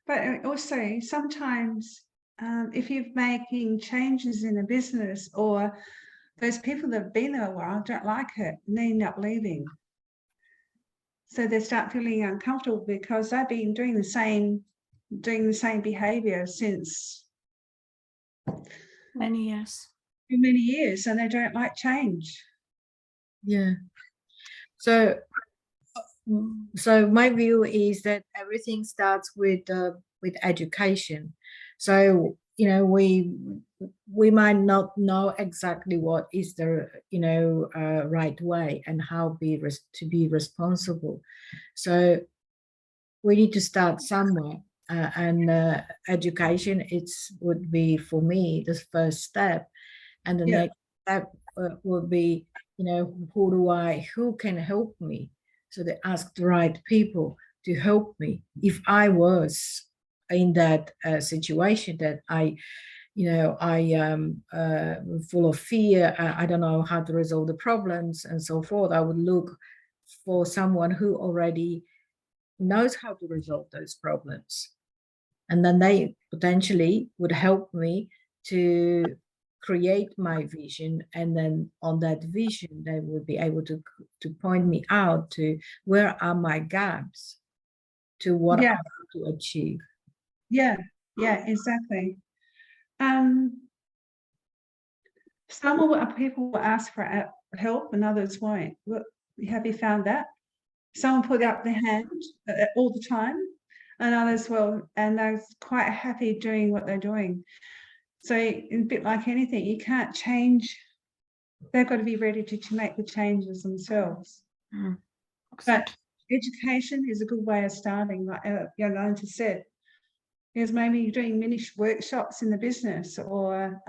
[SPEAKER 2] but also sometimes if you're making changes in a business or those people that have been there a while don't like it and they end up leaving. So they start feeling uncomfortable because they've been doing the same behavior since
[SPEAKER 5] many years.
[SPEAKER 2] And they don't like change.
[SPEAKER 1] Yeah. So my view is that everything starts with education. So we might not know exactly what is the right way and how to be responsible. So we need to start somewhere, and education would be for me the first step, and the next step would be who can help me. So they ask the right people to help me if I was in that situation that I am full of fear. I don't know how to resolve the problems and so forth. I would look for someone who already knows how to resolve those problems. And then they potentially would help me to create my vision. And then on that vision, they would be able to point me out to where are my gaps, to what I want to achieve.
[SPEAKER 2] Yeah, exactly. Some people will ask for help and others won't. Have you found that? Someone put up their hand all the time and others will, and they're quite happy doing what they're doing. So a bit like anything, you can't change. They've got to be ready to make the changes themselves. But education is a good way of starting, like Yolanda said. Because maybe you're doing mini workshops in the business or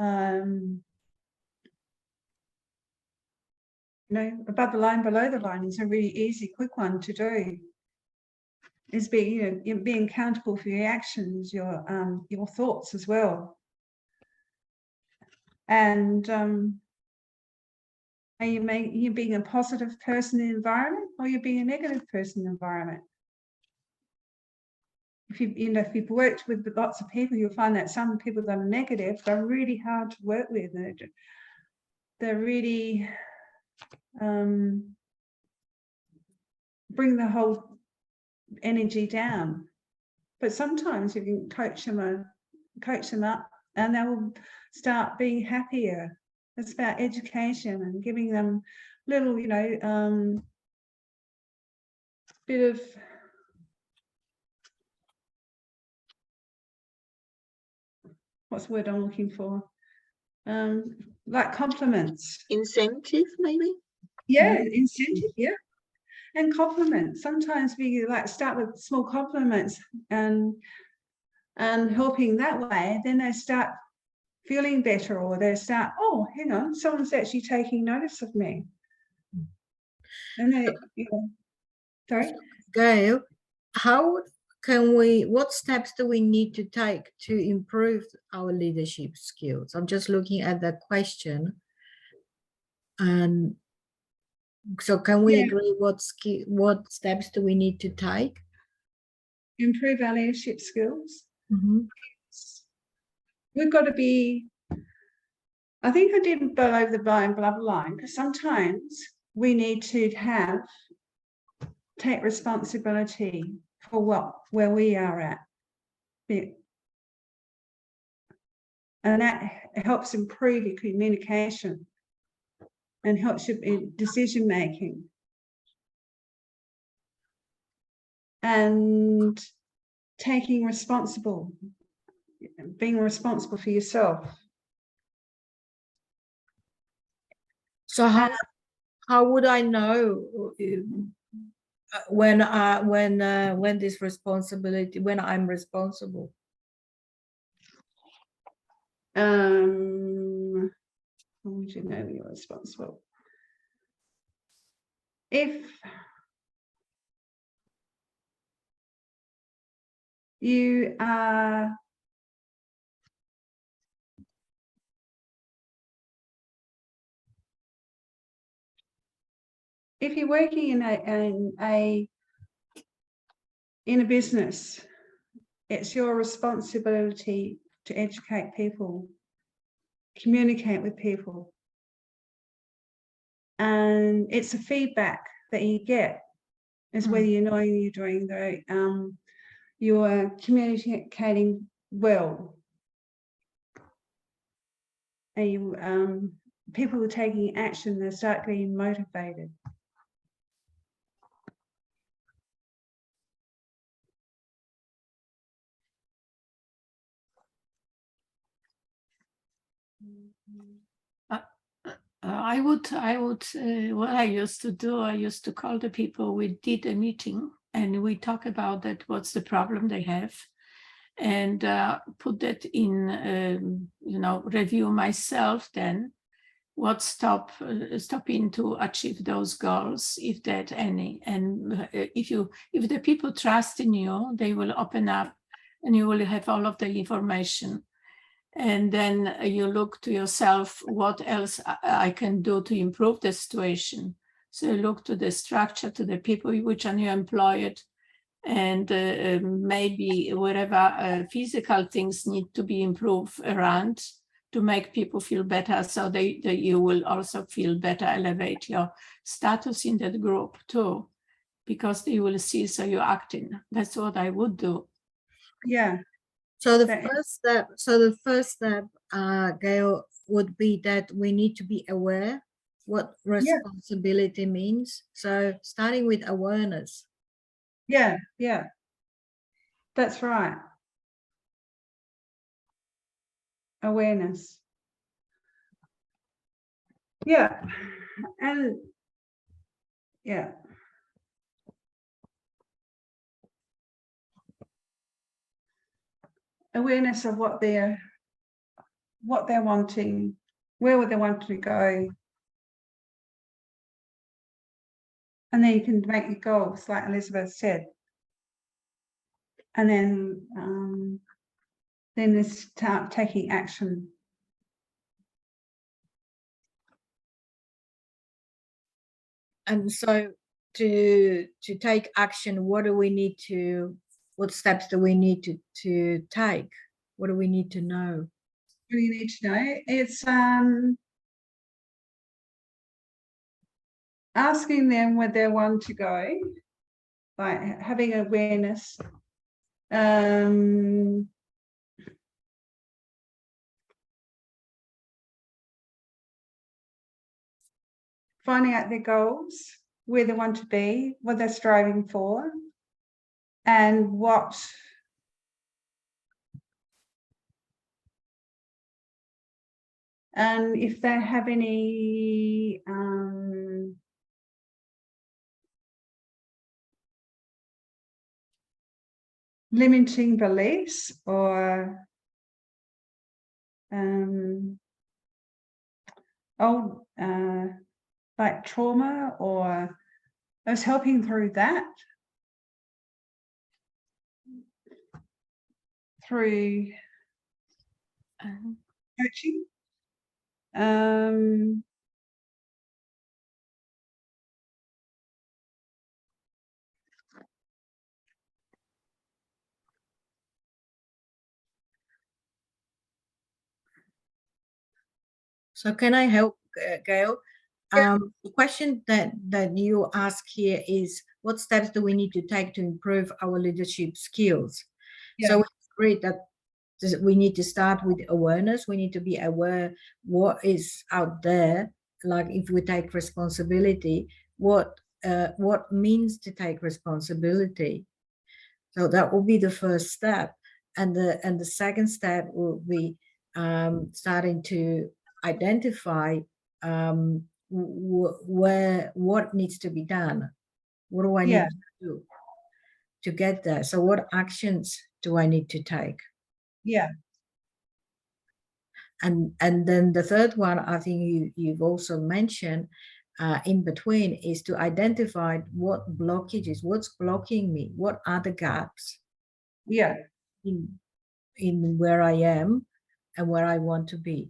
[SPEAKER 2] above the line, below the line is a really easy, quick one to do. Is being accountable for your actions, your thoughts as well. And are you being a positive person in the environment, or you're being a negative person in the environment? If you've worked with lots of people, you'll find that some people that are negative, they're really hard to work with. They're really bring the whole energy down. But sometimes you can coach them up and they will start being happier. It's about education and giving them little, bit of what's the word I'm looking for? like compliments.
[SPEAKER 3] Incentive, maybe?
[SPEAKER 2] Yeah, incentive, yeah. And compliments. Sometimes we like start with small compliments and helping that way, then they start feeling better, or they start, oh, hang on, someone's actually taking notice of me. And they, sorry?
[SPEAKER 1] Gail, what steps do we need to take to improve our leadership skills? I'm just looking at the question. And so can we agree what steps do we need to take?
[SPEAKER 2] Improve our leadership skills.
[SPEAKER 1] Mm-hmm.
[SPEAKER 2] We've got to be, I think I did go over the blah line, because sometimes we need to take responsibility for where we are at. And that helps improve your communication and helps you in decision making. And being responsible for yourself.
[SPEAKER 1] So how would I know when this responsibility, when I'm responsible?
[SPEAKER 2] How would you know you're responsible? If you are working in a business, it's your responsibility to educate people, communicate with people, and it's a feedback that you get is whether you know you're doing you're communicating well, and people are taking action, they start getting motivated.
[SPEAKER 5] I would, what I used to do, I used to call the people, we did a meeting and we talk about that, what's the problem they have, and put that in, review myself then, what's stopping to achieve those goals, if that any. And if the people trust in you, they will open up and you will have all of the information. And then you look to yourself, what else I can do to improve the situation. So you look to the structure, to the people which are you employed, and maybe whatever physical things need to be improved around to make people feel better, so that you will also feel better, elevate your status in that group too, because they will see, so you're acting. That's what I would do.
[SPEAKER 2] Yeah.
[SPEAKER 1] So the first step, Gail, would be that we need to be aware what responsibility means. So starting with awareness.
[SPEAKER 2] Yeah, that's right. Awareness. Yeah, and yeah. Awareness of what they're wanting, where would they want to go, and then you can make your goals, like Elizabeth said, and then they start taking action.
[SPEAKER 1] And so to take action, what steps do we need to take? What do we need to know?
[SPEAKER 2] What do you need to know? It's asking them where they want to go, like having awareness. Finding out their goals, where they want to be, what they're striving for, and and if they have any limiting beliefs or like trauma, or I was helping through that through coaching.
[SPEAKER 1] So can I help, Gail? The question that you ask here is, what steps do we need to take to improve our leadership skills?
[SPEAKER 2] Yeah.
[SPEAKER 1] So we agreed that we need to start with awareness. We need to be aware what is out there. Like if we take responsibility, what means to take responsibility. So that will be the first step, and the second step will be starting to identify what needs to be done. What do I need to do to get there? So what actions do I need to take?
[SPEAKER 2] Yeah.
[SPEAKER 1] And then the third one, I think you've also mentioned in between, is to identify what blockages, what's blocking me, what are the gaps in where I am and where I want to be.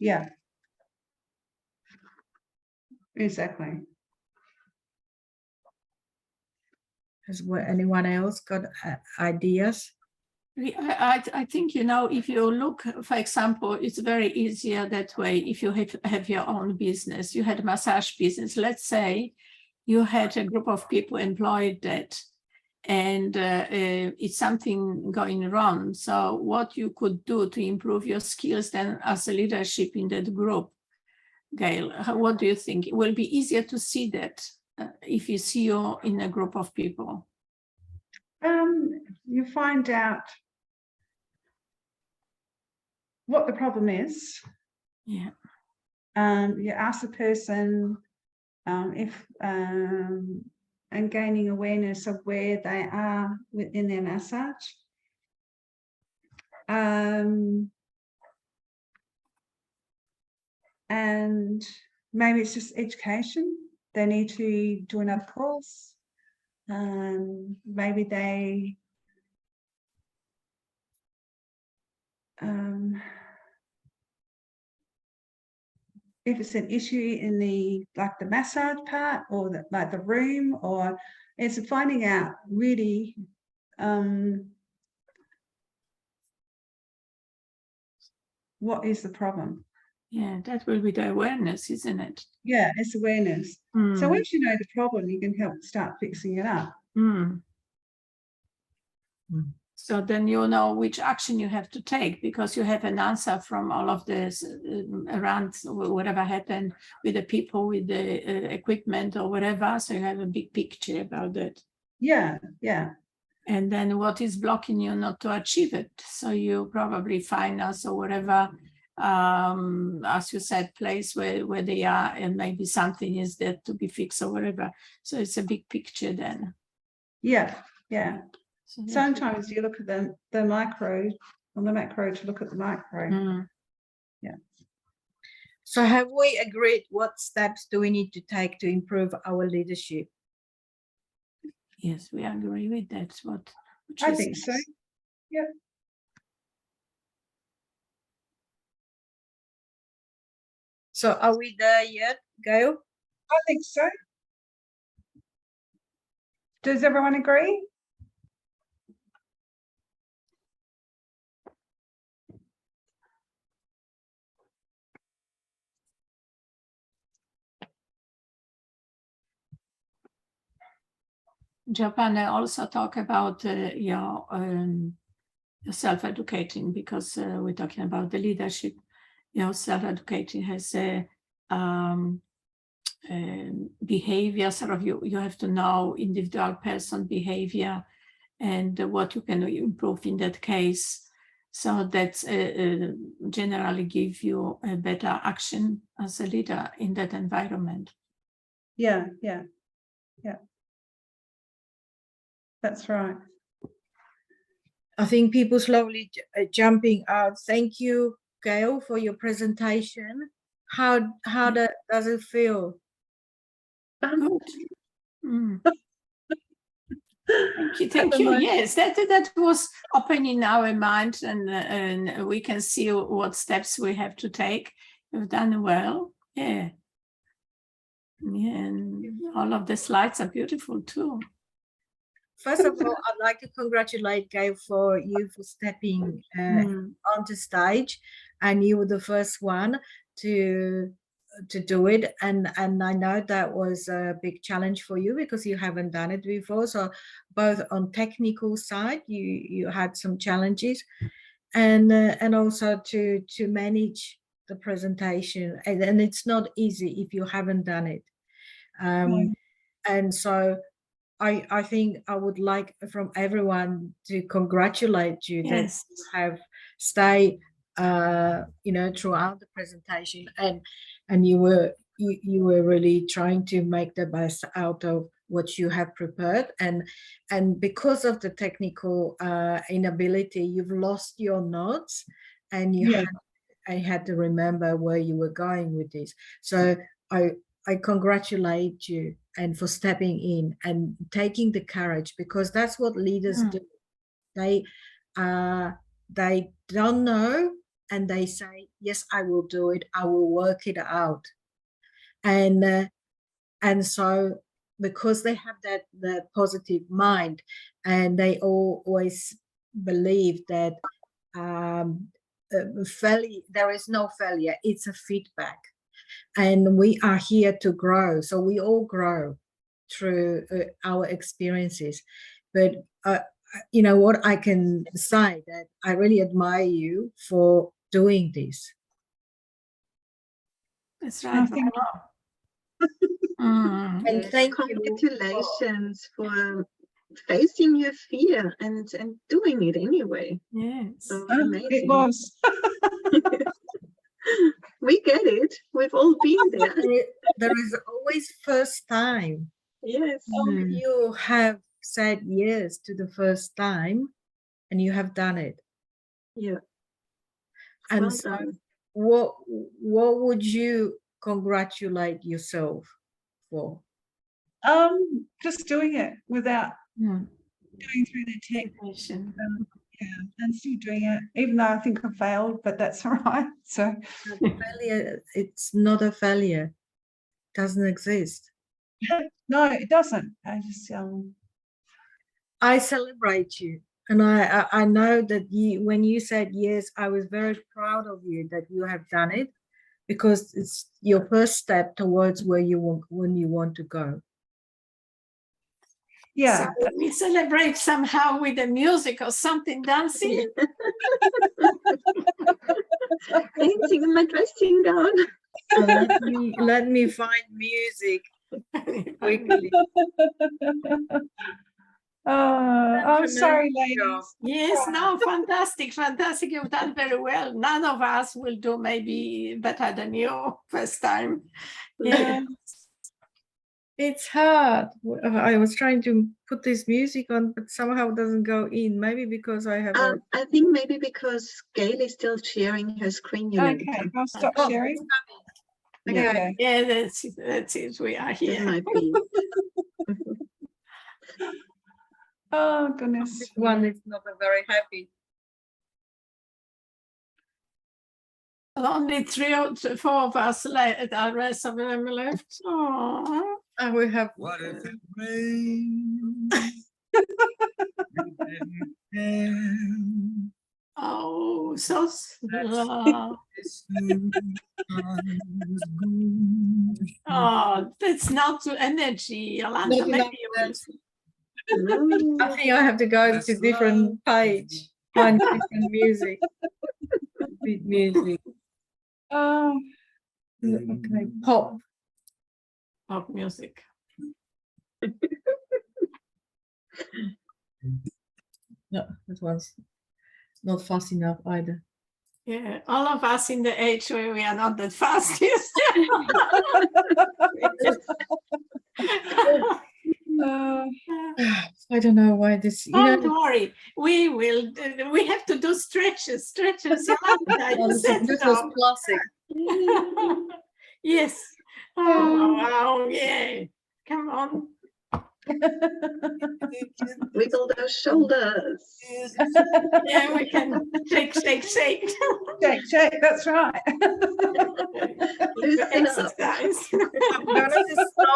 [SPEAKER 2] Yeah. Exactly.
[SPEAKER 1] Has anyone else got ideas?
[SPEAKER 5] I think, you know, if you look, for example, it's very easier that way. If you have your own business, you had a massage business, let's say you had a group of people employed that, and it's something going wrong. So what you could do to improve your skills then as a leadership in that group, Gail, what do you think? It will be easier to see that if you see you in a group of people.
[SPEAKER 2] You find out what the problem is.
[SPEAKER 5] Yeah.
[SPEAKER 2] You ask the person if and gaining awareness of where they are within their massage. And maybe it's just education. They need to do another course. Maybe they if it's an issue in the massage part, or the room, or it's finding out really what is the problem.
[SPEAKER 5] Yeah, that will be the awareness, isn't it?
[SPEAKER 2] Yeah, it's awareness. So once you know the problem, you can help start fixing it up.
[SPEAKER 5] So then you know which action you have to take, because you have an answer from all of this around whatever happened with the people, with the equipment or whatever. So you have a big picture about that.
[SPEAKER 2] Yeah, yeah.
[SPEAKER 5] And then what is blocking you not to achieve it? So you probably find us or whatever, as you said, place where they are, and maybe something is there to be fixed or whatever. So it's a big picture then.
[SPEAKER 2] Yeah, yeah.
[SPEAKER 5] So
[SPEAKER 2] sometimes you look at the micro on the macro to look at the micro. Yeah.
[SPEAKER 1] So have we agreed what steps do we need to take to improve our leadership?
[SPEAKER 5] Yes, we agree with that.
[SPEAKER 2] I think so. Yeah.
[SPEAKER 1] So are we there yet, Gail?
[SPEAKER 2] I think so. Does everyone agree?
[SPEAKER 5] Japan also talk about your self-educating, because we're talking about the leadership. Self-educating has a behavior, sort of you have to know individual person behavior and what you can improve in that case. So that's generally give you a better action as a leader in that environment.
[SPEAKER 2] Yeah. That's right.
[SPEAKER 1] I think people slowly jumping out. Thank you, Gail, for your presentation. How does it feel?
[SPEAKER 5] Good. Mm. Thank you. Yes, that was opening our mind, and we can see what steps we have to take. You've done well. Yeah. And all of the slides are beautiful too.
[SPEAKER 1] First of all, I'd like to congratulate Gail for stepping onto stage, and you were the first one to do it, and I know that was a big challenge for you because you haven't done it before. So both on technical side, you had some challenges, and also to manage the presentation, and it's not easy if you haven't done it. And so I think I would like from everyone to congratulate you that you have stayed, throughout the presentation, and you were really trying to make the best out of what you have prepared, and because of the technical inability, you've lost your notes, and I had to remember where you were going with this. So I congratulate you and for stepping in and taking the courage, because that's what leaders do. They don't know, and they say, yes, I will do it. I will work it out. And so because they have that positive mind, and they always believe that failure, there is no failure, it's a feedback. And we are here to grow. So we all grow through our experiences. But, what I can say that I really admire you for doing this.
[SPEAKER 5] That's right.
[SPEAKER 1] And
[SPEAKER 3] yes,
[SPEAKER 1] thank
[SPEAKER 3] congratulations for facing your fear and doing it anyway.
[SPEAKER 5] Yes.
[SPEAKER 3] So
[SPEAKER 2] It
[SPEAKER 3] amazing.
[SPEAKER 2] was.
[SPEAKER 3] We get it. We've all been there.
[SPEAKER 1] There is always first time.
[SPEAKER 3] Yes.
[SPEAKER 1] You have said yes to the first time, and you have done it.
[SPEAKER 3] Yeah.
[SPEAKER 1] And
[SPEAKER 3] Well
[SPEAKER 1] so
[SPEAKER 3] done.
[SPEAKER 1] what would you congratulate yourself for?
[SPEAKER 2] Just doing it without going through the tech. And still doing it, even though I think I failed, but that's all right. So
[SPEAKER 1] failure, it's not a failure. It doesn't exist.
[SPEAKER 2] No, it doesn't. I just
[SPEAKER 1] I celebrate you, and I know that when you said yes, I was very proud of you that you have done it, because it's your first step towards where you want to go.
[SPEAKER 2] Yeah.
[SPEAKER 5] So let me celebrate somehow with the music or something, dancing.
[SPEAKER 3] Dancing in my dressing gown.
[SPEAKER 1] So let me find music quickly.
[SPEAKER 2] I'm sorry, ladies.
[SPEAKER 5] Yes, no, fantastic. You've done very well. None of us will do maybe better than you first time. Yeah.
[SPEAKER 1] It's hard. I was trying to put this music on, but somehow it doesn't go in. Maybe because I have.
[SPEAKER 3] I think maybe because Gail is still sharing her screen.
[SPEAKER 2] Okay, I'll stop sharing.
[SPEAKER 1] Okay.
[SPEAKER 5] Yeah, that's it. We are here.
[SPEAKER 3] It might be.
[SPEAKER 2] Oh goodness.
[SPEAKER 1] This one is not very happy.
[SPEAKER 5] Only 3 or 4 of us left. The rest of them left. Oh.
[SPEAKER 1] And we have.
[SPEAKER 9] What if it rains?
[SPEAKER 5] Oh, so slow. Oh, that's not to energy, Yolanda. Maybe
[SPEAKER 1] I think I have to go to different page, find different music. Music. Okay, pop
[SPEAKER 5] music.
[SPEAKER 1] No, that one's. not fast enough either.
[SPEAKER 5] Yeah, all of us in the age where we are not that fast. Yes.
[SPEAKER 1] I don't know why this.
[SPEAKER 5] Don't worry, we will. We have to do stretches. Stretches.
[SPEAKER 1] This was classic.
[SPEAKER 5] Yes. Oh, wow. Yeah. Come on.
[SPEAKER 3] Wiggle those shoulders.
[SPEAKER 5] Yeah, we can shake, shake, shake.
[SPEAKER 2] Shake, shake, that's right.
[SPEAKER 3] Loosen up.
[SPEAKER 5] Exercise.
[SPEAKER 1] I'm gonna just stop